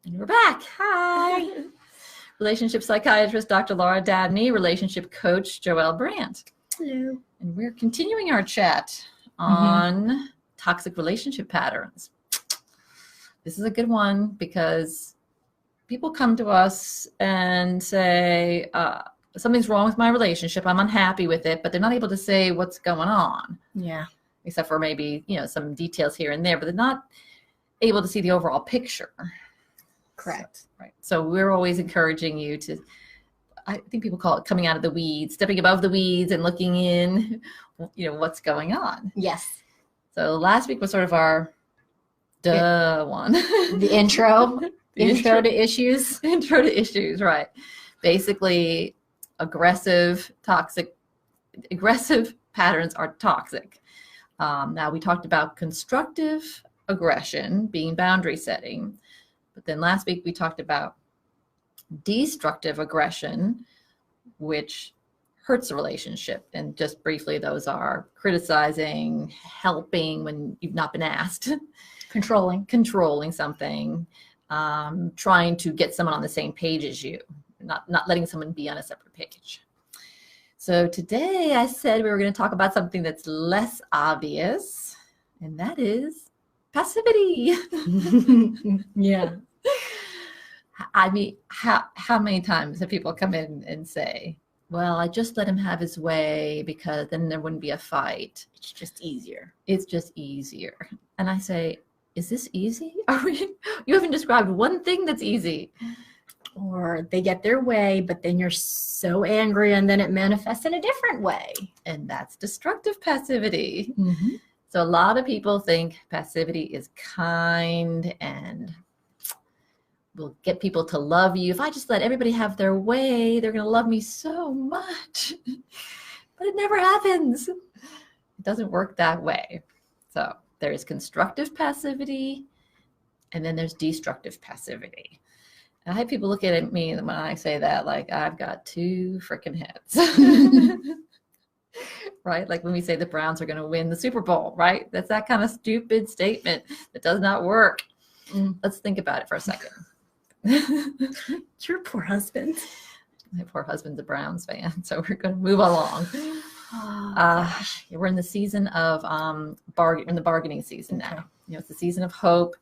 And we're back. Hi. Relationship psychiatrist Dr. Laura Dabney, relationship coach Joelle Brandt. Hello. And we're continuing our chat on toxic relationship patterns. This is a good one because people come to us and say, something's wrong with my relationship. I'm unhappy with it, but they're not able to say what's going on. Yeah. Except for maybe, some details here and there, but they're not able to see the overall picture. Correct. So, right. So we're always encouraging you to, I think people call it coming out of the weeds, stepping above the weeds and looking in, what's going on. Yes. So last week was sort of our one. The intro. Intro to issues. Intro to issues, right. Basically, aggressive patterns are toxic. Now we talked about constructive aggression being boundary setting. But then last week we talked about destructive aggression, which hurts a relationship. And just briefly, those are criticizing, helping when you've not been asked, controlling something, trying to get someone on the same page as you, not letting someone be on a separate page. So today I said we were going to talk about something that's less obvious, and that is passivity. Yeah. I mean, how many times have people come in and say, well, I just let him have his way because then there wouldn't be a fight. It's just easier. And I say, is this easy? You haven't described one thing that's easy. Or they get their way, but then you're so angry and then it manifests in a different way. And that's destructive passivity. Mm-hmm. So a lot of people think passivity is kind and will get people to love you. If I just let everybody have their way, they're going to love me so much. But it never happens. It doesn't work that way. So there is constructive passivity, and then there's destructive passivity. And I have people look at me when I say that, like I've got two freaking heads. Right? Like when we say the Browns are going to win the Super Bowl, right? That's that kind of stupid statement that does not work. Let's think about it for a second. Your poor husband. My poor husband's a Browns fan, so we're going to move along. We're in the season of in the bargaining season now. It's the season of hope.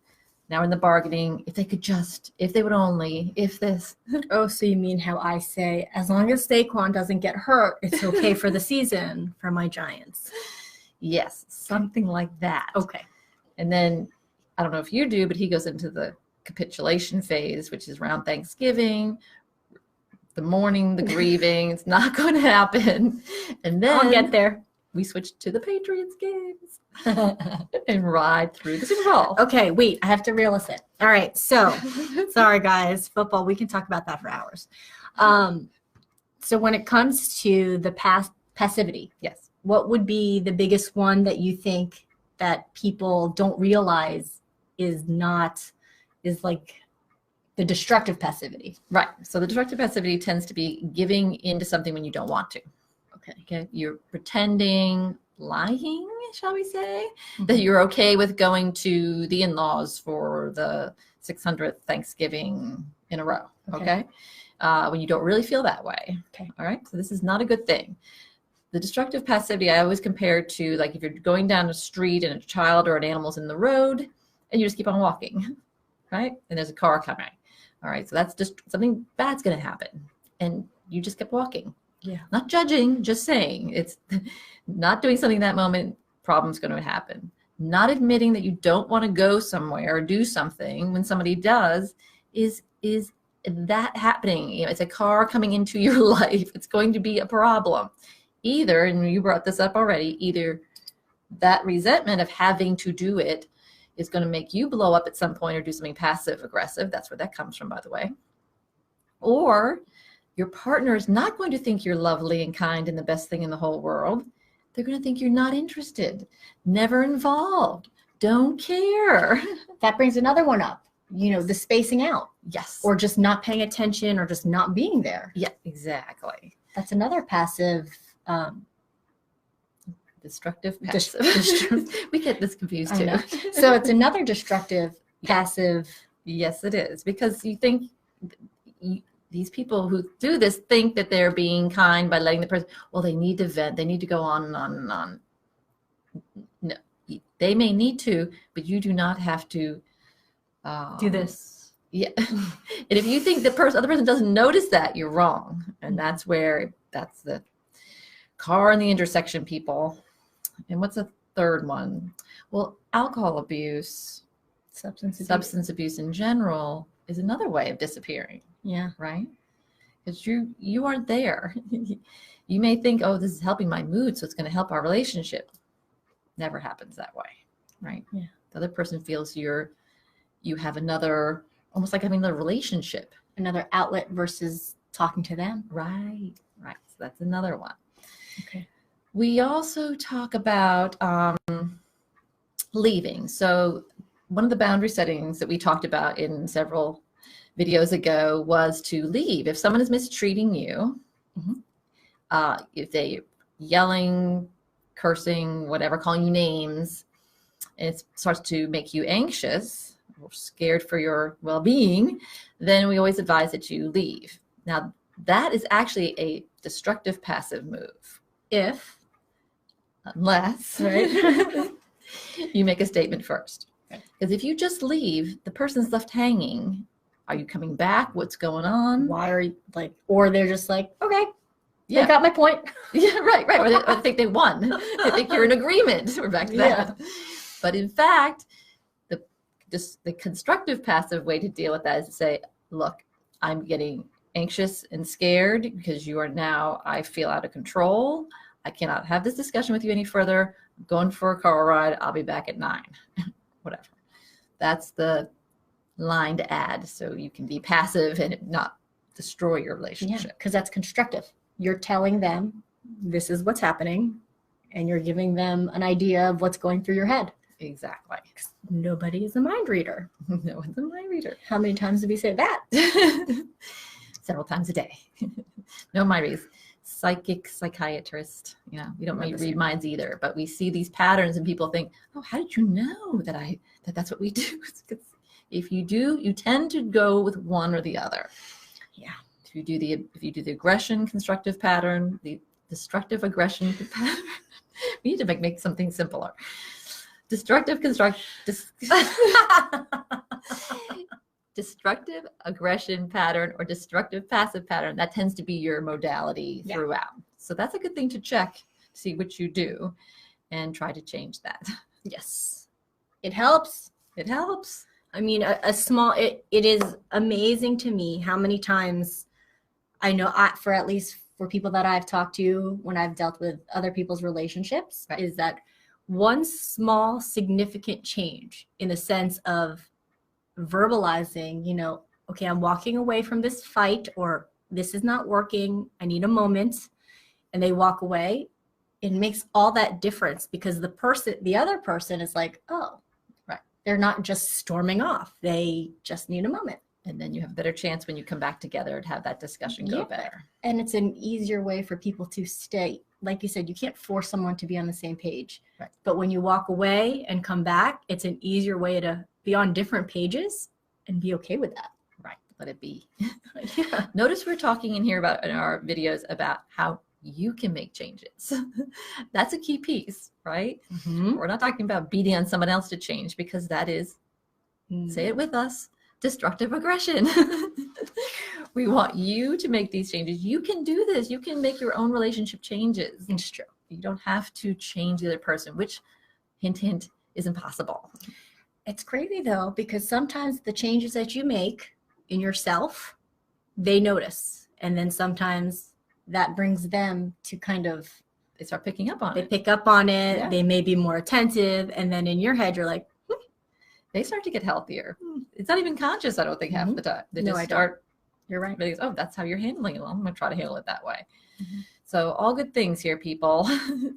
Now we're in the bargaining. If they would only, if this. Oh, so you mean how I say, as long as Saquon doesn't get hurt, it's okay for the season for my Giants. Yes, something like that. Okay. And then, I don't know if you do, but he goes into the capitulation phase, which is around Thanksgiving, the mourning, the grieving. It's not going to happen. And then I'll get there. We switch to the Patriots games and ride through the Super Bowl. Okay, wait, I have to reel us in. All right, so sorry guys, football, we can talk about that for hours. So when it comes to the passivity, yes, what would be the biggest one that you think that people don't realize is like the destructive passivity? Right. So the destructive passivity tends to be giving into something when you don't want to. Okay. You're pretending, lying, shall we say, that you're okay with going to the in-laws for the 600th Thanksgiving in a row. Okay. When you don't really feel that way. Okay. All right. So this is not a good thing. The destructive passivity I always compare to, like, if you're going down a street and a child or an animal's in the road and you just keep on walking, right? And there's a car coming. All right. So that's just something bad's going to happen. And you just kept walking. Yeah. Not judging, just saying. It's not doing something in that moment, problem's going to happen. Not admitting that you don't want to go somewhere or do something when somebody does is that happening. It's a car coming into your life. It's going to be a problem. Either, and you brought this up already, either that resentment of having to do it is going to make you blow up at some point or do something passive aggressive. That's where that comes from, by the way. Or your partner is not going to think you're lovely and kind and the best thing in the whole world. They're going to think you're not interested, never involved, don't care. That brings another one up, the spacing out. Yes. Or just not paying attention or just not being there. Yeah, exactly. That's another passive. Destructive, passive. We get this confused too. So it's another destructive, passive Yes, it is, because you think these people who do this think that they're being kind by letting the person, well, they need to vent, they need to go on and on and on. No, they may need to, but you do not have to Do this. Yeah. And if you think the other person doesn't notice that, you're wrong. And that's the car in the intersection, people. And what's the third one? Well, alcohol abuse, substance abuse in general is another way of disappearing. Yeah. Right? Because you aren't there. You may think, oh, this is helping my mood, so it's going to help our relationship. Never happens that way. Right? Yeah. The other person feels you have another, almost like having another relationship. Another outlet versus talking to them. Right. So that's another one. Okay. We also talk about leaving. So one of the boundary settings that we talked about in several videos ago was to leave. If someone is mistreating you, if they yelling, cursing, whatever, calling you names, and it starts to make you anxious or scared for your well-being, then we always advise that you leave. Now, that is actually a destructive passive move. Unless you make a statement first. Because if you just leave, the person's left hanging. Are you coming back? What's going on? Why are you or they're just like, okay, yeah, I got my point. Yeah, right. Or they think they won. They think you're in agreement. We're back to that. Yeah. But in fact, the constructive passive way to deal with that is to say, look, I'm getting anxious and scared because you are now, I feel out of control. I cannot have this discussion with you any further. I'm going for a car ride. I'll be back at 9. Whatever. That's the line to add, so you can be passive and not destroy your relationship. Yeah, because that's constructive. You're telling them this is what's happening, and you're giving them an idea of what's going through your head. Exactly. Nobody is a mind reader. No one's a mind reader. How many times did we say that? Several times a day. No mind readers. Psychiatrist. We don't read minds either, but we see these patterns and people think, oh, how did you know that that's what we do? If you do, you tend to go with one or the other. Yeah. If you do the aggression constructive pattern, the destructive aggression pattern, we need to make something simpler. Destructive aggression pattern or destructive passive pattern, that tends to be your modality throughout. So that's a good thing to check, see what you do, and try to change that. Yes. It helps. It helps. I mean, it is amazing to me how many times I know for people that I've talked to when I've dealt with other people's relationships, is that one small significant change in the sense of verbalizing, okay, I'm walking away from this fight, or this is not working, I need a moment, and they walk away. It makes all that difference because the other person is like, oh, right, they're not just storming off, they just need a moment. And then you have a better chance when you come back together to have that discussion go better. And it's an easier way for people to stay. Like you said, you can't force someone to be on the same page. Right. But when you walk away and come back, it's an easier way to be on different pages and be okay with that. Right. Let it be. Yeah. Notice we're talking in our videos about how you can make changes. That's a key piece, right? Mm-hmm. We're not talking about beating on someone else to change, because that is, say it with us, destructive aggression. We want you to make these changes. You can do this. You can make your own relationship changes. It's true. You don't have to change the other person, which, hint, hint, is impossible. It's crazy though, because sometimes the changes that you make in yourself, they notice. And then sometimes that brings them to they start picking up on it. They pick up on it. Yeah. They may be more attentive. And then in your head, you're like, they start to get healthier. It's not even conscious, I don't think, half the time. They just start. You're right. Oh, that's how you're handling it. Well, I'm going to try to handle it that way. Mm-hmm. So all good things here, people.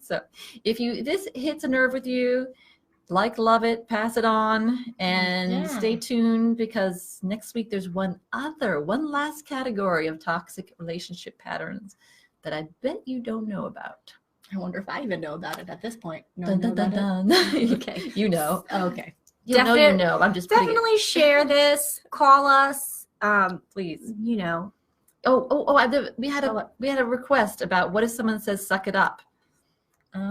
So if this hits a nerve with you, love it, pass it on, and stay tuned, because next week there's one last category of toxic relationship patterns that I bet you don't know about. I wonder if I even know about it at this point. Dun, dun, dun, dun. Okay. You know. Okay. You know, you know. I'm just putting definitely share this. Call us, please. you know. We had a request about what if someone says "suck it up"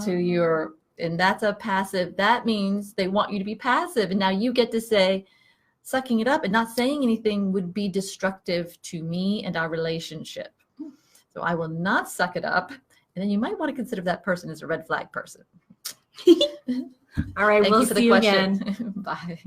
to your, and that's a passive. That means they want you to be passive, and now you get to say, "Sucking it up," and not saying anything would be destructive to me and our relationship. So I will not suck it up, and then you might want to consider that person as a red flag person. All right, Thank we'll you for see the you question. again. Bye.